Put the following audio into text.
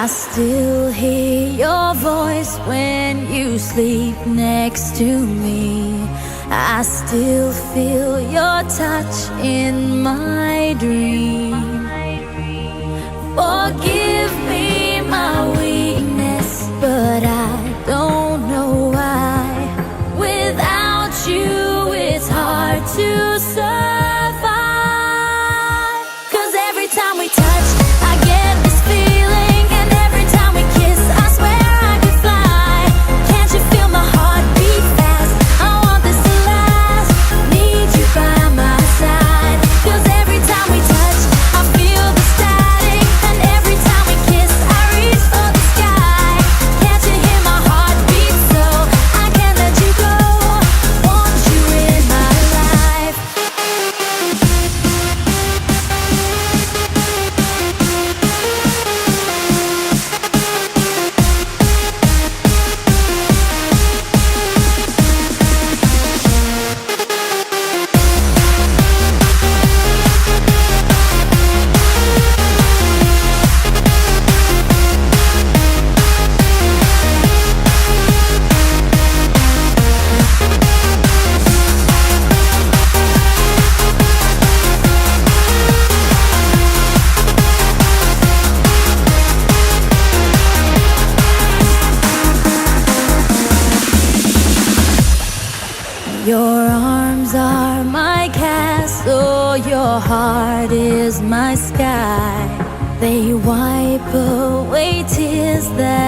I still hear your voice when you sleep next to me. I still feel your touch in my dream. Forgive me my weakness, but I don't know why. Without you, it's hard to survive. 'Cause every time we touch, I get this feeling, and every time we kiss, I swear I could fly. Can't you feel my heart beat fast? I want this to last. Need you by my side. 'Cause every time we touch, I feel the static, and every time we kiss, I reach for the sky. Can't you hear my heart beat? So I can't let you go. Want you in my life. Your arms are my castle, your heart is my sky. They wipe away tears that